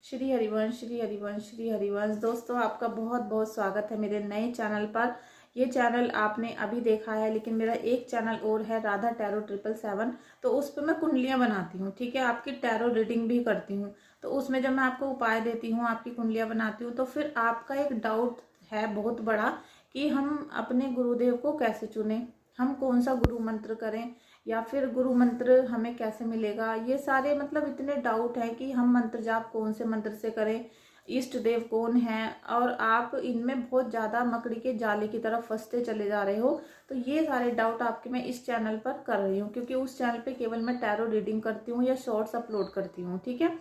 श्री हरिवंश श्री हरिवंश श्री हरिवंश। दोस्तों, आपका बहुत बहुत स्वागत है मेरे नए चैनल पर। ये चैनल आपने अभी देखा है, लेकिन मेरा एक चैनल और है, राधा टैरो 777। तो उस पर मैं कुंडलियाँ बनाती हूँ, ठीक है। आपकी टैरो रीडिंग भी करती हूँ। तो उसमें जब मैं आपको उपाय देती हूँ, आपकी कुंडलियाँ बनाती हूँ, तो फिर आपका एक डाउट है बहुत बड़ा कि हम अपने गुरुदेव को कैसे चुनें, हम कौन सा गुरु मंत्र करें, या फिर गुरु मंत्र हमें कैसे मिलेगा। ये सारे मतलब इतने डाउट हैं कि हम मंत्र जाप कौन से मंत्र से करें, इष्ट देव कौन है, और आप इनमें बहुत ज़्यादा मकड़ी के जाले की तरफ फंसते चले जा रहे हो। तो ये सारे डाउट आपके मैं इस चैनल पर कर रही हूँ, क्योंकि उस चैनल पे केवल मैं टैरो रीडिंग करती हूँ या शॉर्ट्स अपलोड करती हूँ, ठीक है।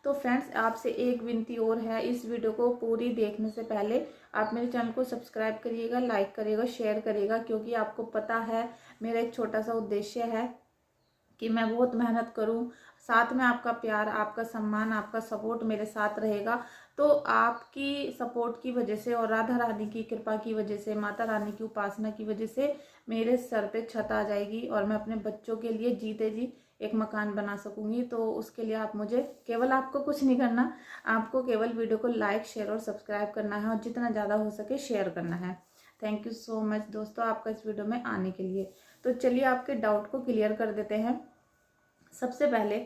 तो फ्रेंड्स, आपसे एक विनती और है, इस वीडियो को पूरी देखने से पहले आप मेरे चैनल को सब्सक्राइब करिएगा, लाइक करिएगा, शेयर करिएगा, क्योंकि आपको पता है मेरा एक छोटा सा उद्देश्य है कि मैं बहुत मेहनत करूं, साथ में आपका प्यार, आपका सम्मान, आपका सपोर्ट मेरे साथ रहेगा। तो आपकी सपोर्ट की वजह से और राधा रानी की कृपा की वजह से, माता रानी की उपासना की वजह से मेरे सर पे छत आ जाएगी और मैं अपने बच्चों के लिए जीते जी एक मकान बना सकूंगी। तो उसके लिए आप मुझे, केवल आपको कुछ नहीं करना, आपको केवल वीडियो को लाइक, शेयर और सब्सक्राइब करना है, और जितना ज़्यादा हो सके शेयर करना है। थैंक यू सो मच दोस्तों, आपका इस वीडियो में आने के लिए। तो चलिए आपके डाउट को क्लियर कर देते हैं। सबसे पहले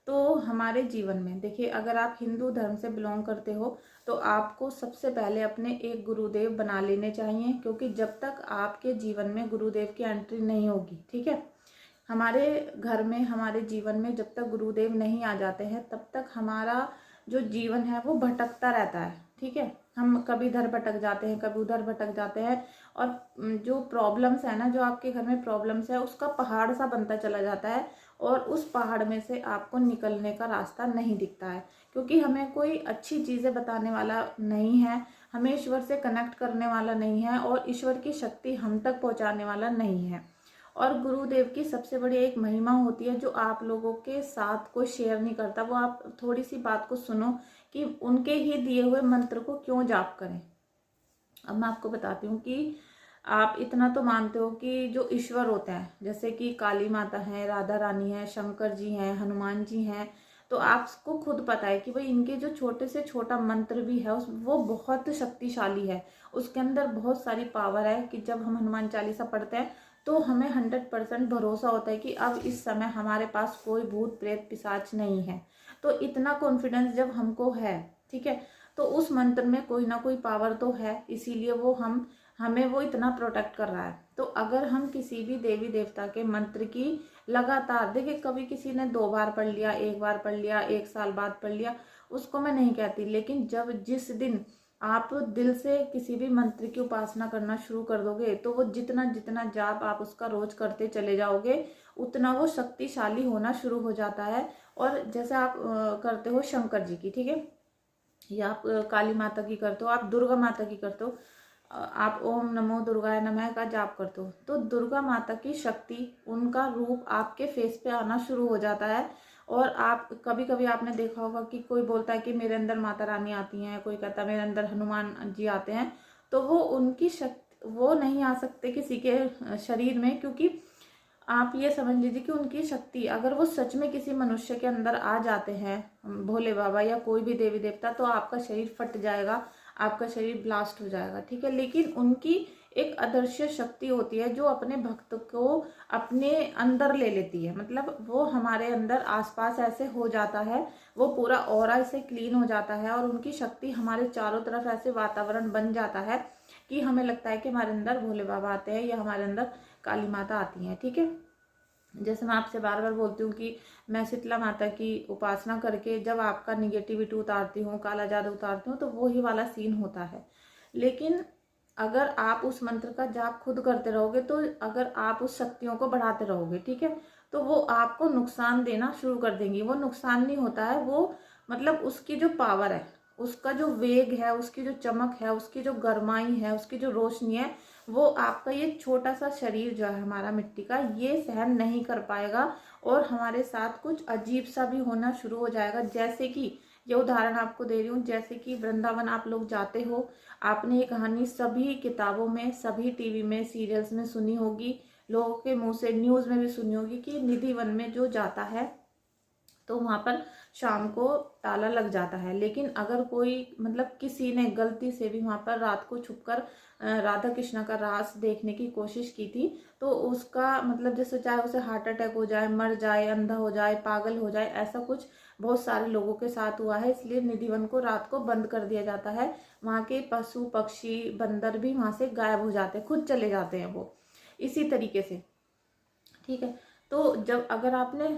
तो हमारे जीवन में देखिए, अगर आप हिंदू धर्म से बिलोंग करते हो तो आपको सबसे पहले अपने एक गुरुदेव बना लेने चाहिए, क्योंकि जब तक आपके जीवन में गुरुदेव की एंट्री नहीं होगी, ठीक है, हमारे घर में, हमारे जीवन में जब तक गुरुदेव नहीं आ जाते हैं, तब तक हमारा जो जीवन है वो भटकता रहता है, ठीक है। हम कभी इधर भटक जाते हैं, कभी उधर भटक जाते हैं, और जो प्रॉब्लम्स है ना, जो आपके घर में प्रॉब्लम्स है, उसका पहाड़ सा बनता चला जाता है, और उस पहाड़ में से आपको निकलने का रास्ता नहीं दिखता है, क्योंकि हमें कोई अच्छी चीज़ें बताने वाला नहीं है, हमें ईश्वर से कनेक्ट करने वाला नहीं है, और ईश्वर की शक्ति हम तक पहुंचाने वाला नहीं है। और गुरुदेव की सबसे बड़ी एक महिमा होती है, जो आप लोगों के साथ कोई शेयर नहीं करता। वो आप थोड़ी सी बात को सुनो कि उनके ही दिए हुए मंत्र को क्यों जाप करें। अब मैं आपको बताती हूँ कि आप इतना तो मानते हो कि जो ईश्वर होते हैं, जैसे कि काली माता है, राधा रानी है, शंकर जी हैं, हनुमान जी हैं, तो आपको खुद पता है कि भाई इनके जो छोटे से छोटा मंत्र भी है वो बहुत शक्तिशाली है। उसके अंदर बहुत सारी पावर है कि जब हम हनुमान चालीसा पढ़ते हैं तो हमें 100% भरोसा होता है कि अब इस समय हमारे पास कोई भूत प्रेत पिशाच नहीं है। तो इतना कॉन्फिडेंस जब हमको है, ठीक है, तो उस मंत्र में कोई ना कोई पावर तो है, इसीलिए वो हमें वो इतना प्रोटेक्ट कर रहा है। तो अगर हम किसी भी देवी देवता के मंत्र की लगातार, देखिए, कभी किसी ने 2 बार पढ़ लिया, 1 बार पढ़ लिया, 1 साल बाद पढ़ लिया, उसको मैं नहीं कहती, लेकिन जिस दिन आप दिल से किसी भी मंत्र की उपासना करना शुरू कर दोगे, तो वो जितना जितना जाप आप उसका रोज करते चले जाओगे, उतना वो शक्तिशाली होना शुरू हो जाता है। और जैसे आप करते हो शंकर जी की, ठीक है, या आप काली माता की करते हो, आप दुर्गा माता की करते हो, आप ओम नमो दुर्गाय नमः का जाप करते हो, तो दुर्गा माता की शक्ति, उनका रूप आपके फेस पे आना शुरू हो जाता है। और आप कभी कभी आपने देखा होगा कि कोई बोलता है कि मेरे अंदर माता रानी आती हैं, कोई कहता है मेरे अंदर हनुमान जी आते हैं, तो वो उनकी शक्ति, वो नहीं आ सकते किसी के शरीर में, क्योंकि आप ये समझ लीजिए कि उनकी शक्ति, अगर वो सच में किसी मनुष्य के अंदर आ जाते हैं, भोले बाबा या कोई भी देवी देवता, तो आपका शरीर फट जाएगा, आपका शरीर ब्लास्ट हो जाएगा, ठीक है। लेकिन उनकी एक अदृश्य शक्ति होती है जो अपने भक्त को अपने अंदर ले लेती है, मतलब वो हमारे अंदर आसपास ऐसे हो जाता है, वो पूरा ऑरा ऐसे क्लीन हो जाता है, और उनकी शक्ति हमारे चारों तरफ ऐसे वातावरण बन जाता है कि हमें लगता है कि हमारे अंदर भोले बाबा आते हैं या हमारे अंदर काली माता आती हैं, ठीक है। जैसे मैं आपसे बार बार बोलती हूँ कि मैं शीतला माता की उपासना करके जब आपका निगेटिविटी उतारती हूँ, काला जादू उतारती हूँ, तो वो ही वाला सीन होता है। लेकिन अगर आप उस मंत्र का जाप खुद करते रहोगे, तो अगर आप उस शक्तियों को बढ़ाते रहोगे, ठीक है, तो वो आपको नुकसान देना शुरू कर देंगी। वो नुकसान नहीं होता है, वो मतलब उसकी जो पावर है, उसका जो वेग है, उसकी जो चमक है, उसकी जो गर्माई है, उसकी जो रोशनी है, वो आपका ये छोटा सा शरीर जो है हमारा मिट्टी का, ये सहन नहीं कर पाएगा, और हमारे साथ कुछ अजीब सा भी होना शुरू हो जाएगा। जैसे कि ये उदाहरण आपको दे रही हूँ, जैसे कि वृंदावन आप लोग जाते हो, आपने ये कहानी सभी किताबों में, सभी टीवी में, सीरियल्स में सुनी होगी, लोगों के मुंह से न्यूज में भी सुनी होगी कि निधि वन में जो जाता है तो वहां पर शाम को ताला लग जाता है। लेकिन अगर कोई मतलब किसी ने गलती से भी वहाँ पर रात को छुपकर राधा कृष्ण का रास देखने की कोशिश की थी, तो उसका मतलब जैसे चाहे उसे हार्ट अटैक हो जाए, मर जाए, अंधा हो जाए, पागल हो जाए, ऐसा कुछ बहुत सारे लोगों के साथ हुआ है। इसलिए निधिवन को रात को बंद कर दिया जाता है। वहाँ के पशु पक्षी बंदर भी वहाँ से गायब हो जाते हैं, खुद चले जाते हैं वो, इसी तरीके से। ठीक है। तो जब अगर आपने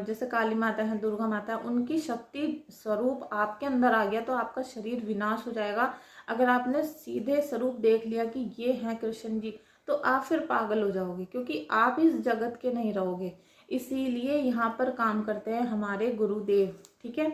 जैसे काली माता है, दुर्गा माता है, उनकी शक्ति स्वरूप आपके अंदर आ गया तो आपका शरीर विनाश हो जाएगा। अगर आपने सीधे स्वरूप देख लिया कि ये हैं कृष्ण जी, तो आप फिर पागल हो जाओगे, क्योंकि आप इस जगत के नहीं रहोगे। इसीलिए यहाँ पर काम करते हैं हमारे गुरुदेव। ठीक है।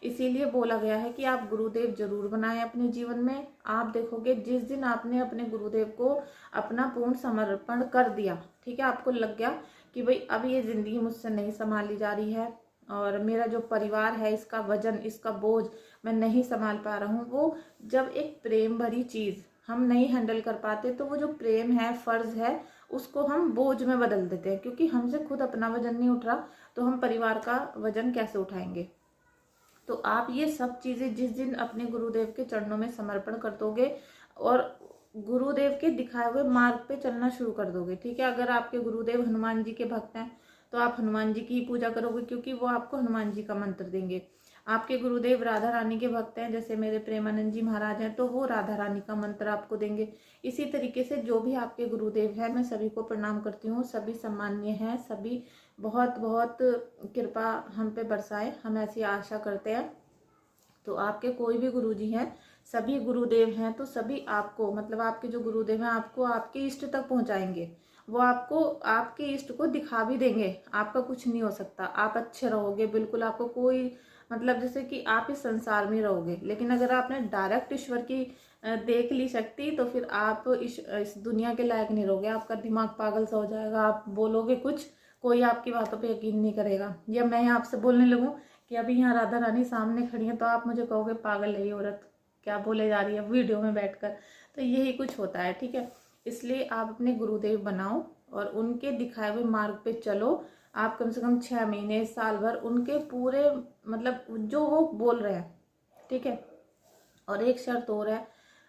इसीलिए बोला गया है कि आप गुरुदेव जरूर बनाएं अपने जीवन में। आप देखोगे जिस दिन आपने अपने गुरुदेव को अपना पूर्ण समर्पण कर दिया, ठीक है, आपको लग गया कि भाई अब ये जिंदगी मुझसे नहीं संभाली जा रही है और मेरा जो परिवार है इसका वजन, इसका बोझ मैं नहीं संभाल पा रहा हूँ। वो जब एक प्रेम भरी चीज हम नहीं हैंडल कर पाते, तो वो जो प्रेम है, फर्ज है, उसको हम बोझ में बदल देते हैं। क्योंकि हमसे खुद अपना वजन नहीं उठ रहा, तो हम परिवार का वजन कैसे उठाएंगे। तो आप ये सब चीजें जिस दिन अपने गुरुदेव के चरणों में समर्पण कर दोगे और गुरुदेव के दिखाए हुए मार्ग पे चलना शुरू कर दोगे, ठीक है। अगर आपके गुरुदेव हनुमान जी के भक्त हैं तो आप हनुमान जी की ही पूजा करोगे, क्योंकि वो आपको हनुमान जी का मंत्र देंगे। आपके गुरुदेव राधा रानी के भक्त हैं, जैसे मेरे प्रेमानंद जी महाराज हैं, तो वो राधा रानी का मंत्र आपको देंगे। इसी तरीके से जो भी आपके गुरुदेव हैं, मैं सभी को प्रणाम करती हूँ, सभी सम्माननीय हैं, सभी बहुत बहुत कृपा हम पे बरसाए, हम ऐसी आशा करते हैं। तो आपके कोई भी गुरुजी हैं, सभी गुरुदेव हैं, तो सभी आपको मतलब आपके जो गुरुदेव हैं आपको आपके इष्ट तक पहुंचाएंगे। वो आपको आपके इष्ट को दिखा भी देंगे। आपका कुछ नहीं हो सकता, आप अच्छे रहोगे बिल्कुल। आपको कोई मतलब जैसे कि आप इस संसार में रहोगे, लेकिन अगर आपने डायरेक्ट ईश्वर की देख ली शक्ति, तो फिर आप इस दुनिया के लायक नहीं रहोगे। आपका दिमाग पागल सा हो जाएगा, आप बोलोगे कुछ, कोई आपकी बातों पे यकीन नहीं करेगा। या मैं आपसे बोलने लगूं कि अभी यहाँ राधा रानी सामने खड़ी है, तो आप मुझे कहोगे पागल है ये औरत, क्या बोले जा रही है वीडियो में बैठकर। तो यही कुछ होता है, ठीक है। इसलिए आप अपने गुरुदेव बनाओ और उनके दिखाए हुए मार्ग पे चलो। आप कम से कम 6 महीने, साल भर उनके पूरे मतलब जो वो बोल रहे हैं, ठीक है। और एक शर्त और है,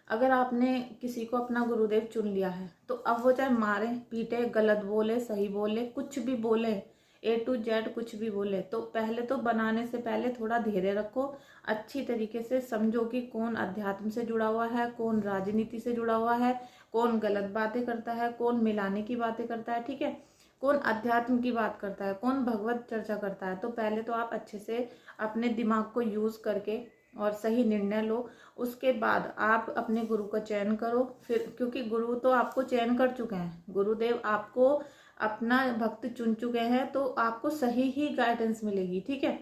अगर आपने किसी को अपना गुरुदेव चुन लिया है, तो अब वो चाहे मारे पीटे, गलत बोले, सही बोले, कुछ भी बोले, A to Z कुछ भी बोले, तो पहले तो बनाने से पहले थोड़ा धैर्य रखो। अच्छी तरीके से समझो कि कौन अध्यात्म से जुड़ा हुआ है, कौन राजनीति से जुड़ा हुआ है, कौन गलत बातें करता है, कौन मिलाने की बातें करता है, ठीक है, कौन अध्यात्म की बात करता है, कौन भगवत चर्चा करता है। तो पहले तो आप अच्छे से अपने दिमाग को यूज करके और सही निर्णय लो। उसके बाद आप अपने गुरु का चयन करो। फिर क्योंकि गुरु तो आपको चयन कर चुके हैं, गुरुदेव आपको अपना भक्त चुन चुके हैं, तो आपको सही ही गाइडेंस मिलेगी, ठीक है।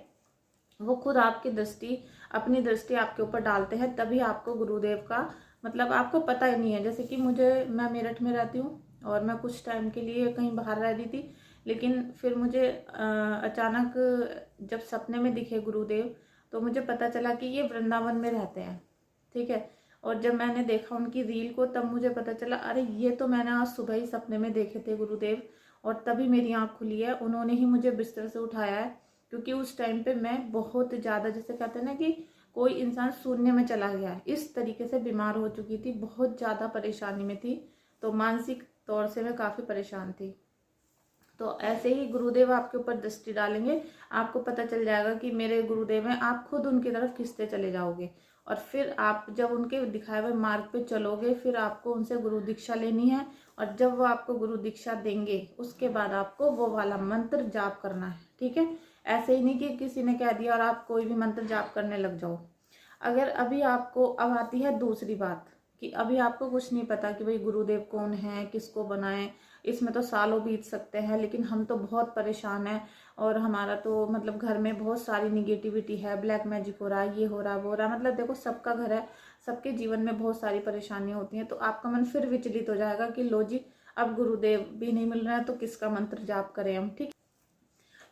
वो खुद आपकी दृष्टि, अपनी दृष्टि आपके ऊपर डालते हैं, तभी आपको गुरुदेव का मतलब आपको पता ही नहीं है। जैसे कि मैं मेरठ में रहती हूँ और मैं कुछ टाइम के लिए कहीं बाहर रह रही थी, लेकिन फिर मुझे अचानक जब सपने में दिखे गुरुदेव, तो मुझे पता चला कि ये वृंदावन में रहते हैं, ठीक है। और जब मैंने देखा उनकी रील को, तब मुझे पता चला अरे ये तो मैंने आज सुबह ही सपने में देखे थे गुरुदेव। और तभी मेरी आँख खुली है, उन्होंने ही मुझे बिस्तर से उठाया है। क्योंकि उस टाइम पे मैं बहुत ज़्यादा, जैसे कहते हैं ना कि कोई इंसान शून्य में चला गया है, इस तरीके से बीमार हो चुकी थी, बहुत ज़्यादा परेशानी में थी। तो मानसिक तौर से मैं काफ़ी परेशान थी। तो ऐसे ही गुरुदेव आपके ऊपर दृष्टि डालेंगे, आपको पता चल जाएगा कि मेरे गुरुदेव हैं, आप खुद उनकी तरफ खिंचते चले जाओगे। और फिर आप जब उनके दिखाए हुए मार्ग पे चलोगे, फिर आपको उनसे गुरु दीक्षा लेनी है। और जब वो आपको गुरु दीक्षा देंगे, उसके बाद आपको वो वाला मंत्र जाप करना है, ठीक है। ऐसे ही नहीं कि किसी ने कह दिया और आप कोई भी मंत्र जाप करने लग जाओ। अगर अभी आपको, अब आती है दूसरी बात कि अभी आपको कुछ नहीं पता कि भाई गुरुदेव कौन है, किसको बनाएं, इसमें तो सालों बीत सकते हैं। लेकिन हम तो बहुत परेशान हैं और हमारा तो मतलब घर में बहुत सारी निगेटिविटी है, ब्लैक मैजिक हो रहा है, ये हो रहा है, वो हो रहा है। मतलब देखो सबका घर है, सबके जीवन में बहुत सारी परेशानियां होती हैं। तो आपका मन फिर विचलित हो जाएगा कि लो जी, अब गुरुदेव भी नहीं मिल रहा है, तो किसका मंत्र जाप करें हम, ठीक।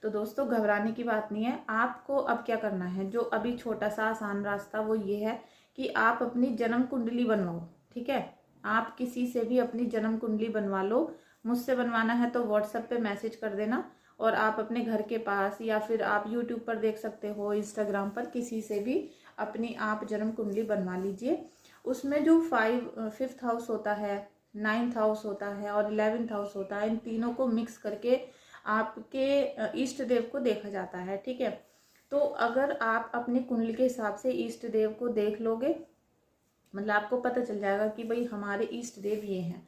तो दोस्तों घबराने की बात नहीं है। आपको अब क्या करना है, जो अभी छोटा सा आसान रास्ता वो ये है कि आप अपनी जन्म कुंडली बनवाओ, ठीक है। आप किसी से भी अपनी जन्म कुंडली बनवा लो। मुझसे बनवाना है तो व्हाट्सएप पे मैसेज कर देना और आप अपने घर के पास या फिर आप यूट्यूब पर देख सकते हो, इंस्टाग्राम पर, किसी से भी अपनी आप जन्म कुंडली बनवा लीजिए। उसमें जो 5th हाउस होता है, 9th हाउस होता है और 11th हाउस होता है, इन तीनों को मिक्स करके आपके इष्ट देव को देखा जाता है। ठीक है, तो अगर आप अपनी कुंडली के हिसाब से इष्ट देव को देख लोगे, मतलब आपको पता चल जाएगा कि भाई हमारे इष्ट देव ये हैं,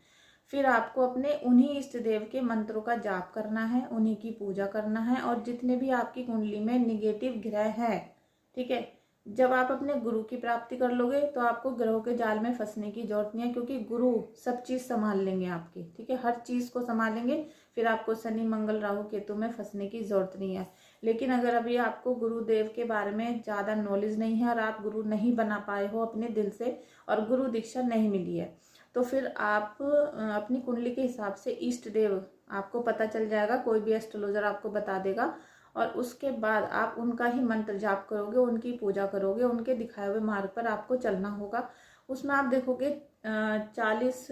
फिर आपको अपने उन्हीं इष्ट देव के मंत्रों का जाप करना है, उन्हीं की पूजा करना है। और जितने भी आपकी कुंडली में निगेटिव ग्रह हैं, ठीक है, जब आप अपने गुरु की प्राप्ति कर लोगे तो आपको ग्रहों के जाल में फंसने की जरूरत नहीं है, क्योंकि गुरु सब चीज़ संभाल लेंगे आपकी। ठीक है, हर चीज़ को संभालेंगे, फिर आपको शनि मंगल राहु केतु में फंसने की जरूरत नहीं है। लेकिन अगर अभी आपको गुरुदेव के बारे में ज़्यादा नॉलेज नहीं है और आप गुरु नहीं बना पाए हो अपने दिल से और गुरु दीक्षा नहीं मिली है, तो फिर आप अपनी कुंडली के हिसाब से इष्ट देव आपको पता चल जाएगा, कोई भी एस्ट्रोलॉजर आपको बता देगा। और उसके बाद आप उनका ही मंत्र जाप करोगे, उनकी पूजा करोगे, उनके दिखाए हुए मार्ग पर आपको चलना होगा। उसमें आप देखोगे 40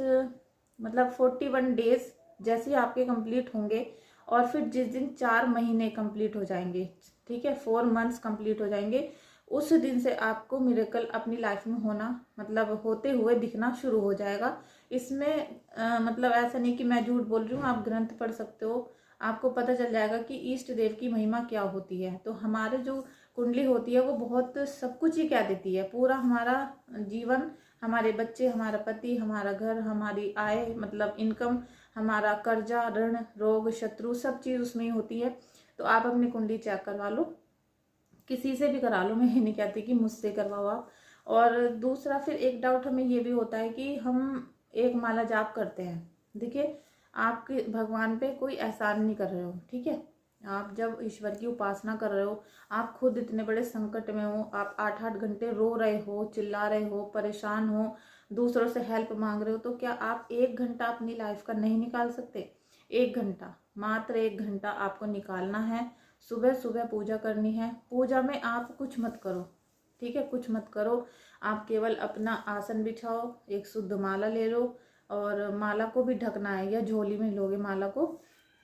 मतलब 41 डेज जैसे ही आपके कंप्लीट होंगे, और फिर जिस दिन 4 महीने कंप्लीट हो जाएंगे, ठीक है, 4 मंथ्स कंप्लीट हो जाएंगे, उस दिन से आपको मिरेकल अपनी लाइफ में होना, मतलब होते हुए दिखना शुरू हो जाएगा। इसमें मतलब ऐसा नहीं कि मैं झूठ बोल रही हूँ, आप ग्रंथ पढ़ सकते हो, आपको पता चल जाएगा कि इष्ट देव की महिमा क्या होती है। तो हमारे जो कुंडली होती है वो बहुत सब कुछ ही कह देती है, पूरा हमारा जीवन, हमारे बच्चे, हमारा पति, हमारा घर, हमारी आय मतलब इनकम, हमारा कर्जा, ऋण, रोग, शत्रु, सब चीज़ उसमें ही होती है। तो आप अपनी कुंडली चेक करवा लो, किसी से भी करा लो, मैं ये नहीं कहती कि मुझसे करवाओ आप। और दूसरा फिर एक डाउट हमें ये भी होता है कि हम एक माला जाप करते हैं, देखिए आपके भगवान पे कोई एहसान नहीं कर रहे हो। ठीक है, आप जब ईश्वर की उपासना कर रहे हो, आप खुद इतने बड़े संकट में हो, आप 8-8 घंटे रो रहे हो, चिल्ला रहे हो, परेशान हो, दूसरों से हेल्प मांग रहे हो, तो क्या आप 1 घंटा अपनी लाइफ का नहीं निकाल सकते? 1 घंटा, मात्र 1 घंटा आपको निकालना है। सुबह सुबह पूजा करनी है। पूजा में आप कुछ मत करो, ठीक है, कुछ मत करो, आप केवल अपना आसन बिछाओ, एक शुद्ध माला ले लो, और माला को भी ढकना है या झोली में लोगे माला को,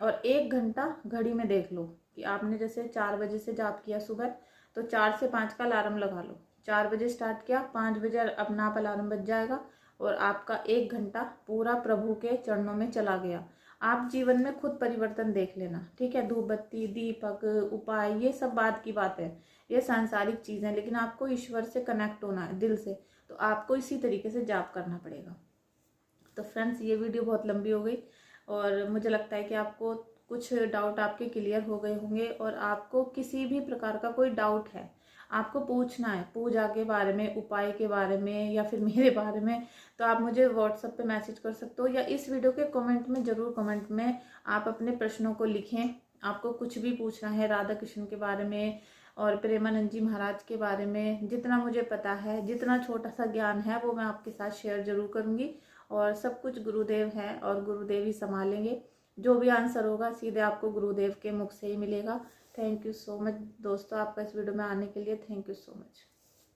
और 1 घंटा घड़ी में देख लो कि आपने जैसे 4 बजे से जाप किया सुबह, तो 4 से 5 का अलार्म लगा लो। 4 बजे स्टार्ट किया, 5 बजे अपना आप अलार्म बज जाएगा, और आपका 1 घंटा पूरा प्रभु के चरणों में चला गया। आप जीवन में खुद परिवर्तन देख लेना। ठीक है, धूप बत्ती, दीपक, उपाय, ये सब बाद की बात है, ये सांसारिक चीज़ है, लेकिन आपको ईश्वर से कनेक्ट होना है दिल से, तो आपको इसी तरीके से जाप करना पड़ेगा। तो फ्रेंड्स, ये वीडियो बहुत लंबी हो गई, और मुझे लगता है कि आपको कुछ डाउट आपके क्लियर हो गए होंगे। और आपको किसी भी प्रकार का कोई डाउट है, आपको पूछना है पूजा के बारे में, उपाय के बारे में, या फिर मेरे बारे में, तो आप मुझे व्हाट्सएप पे मैसेज कर सकते हो, या इस वीडियो के कमेंट में ज़रूर, कमेंट में आप अपने प्रश्नों को लिखें। आपको कुछ भी पूछना है राधा कृष्ण के बारे में और प्रेमानंद जी महाराज के बारे में, जितना मुझे पता है, जितना छोटा सा ज्ञान है, वो मैं आपके साथ शेयर जरूर करूँगी। और सब कुछ गुरुदेव है और गुरुदेव ही संभालेंगे। जो भी आंसर होगा सीधे आपको गुरुदेव के मुख से ही मिलेगा। थैंक यू सो मच दोस्तों, आपका इस वीडियो में आने के लिए। Thank you so much.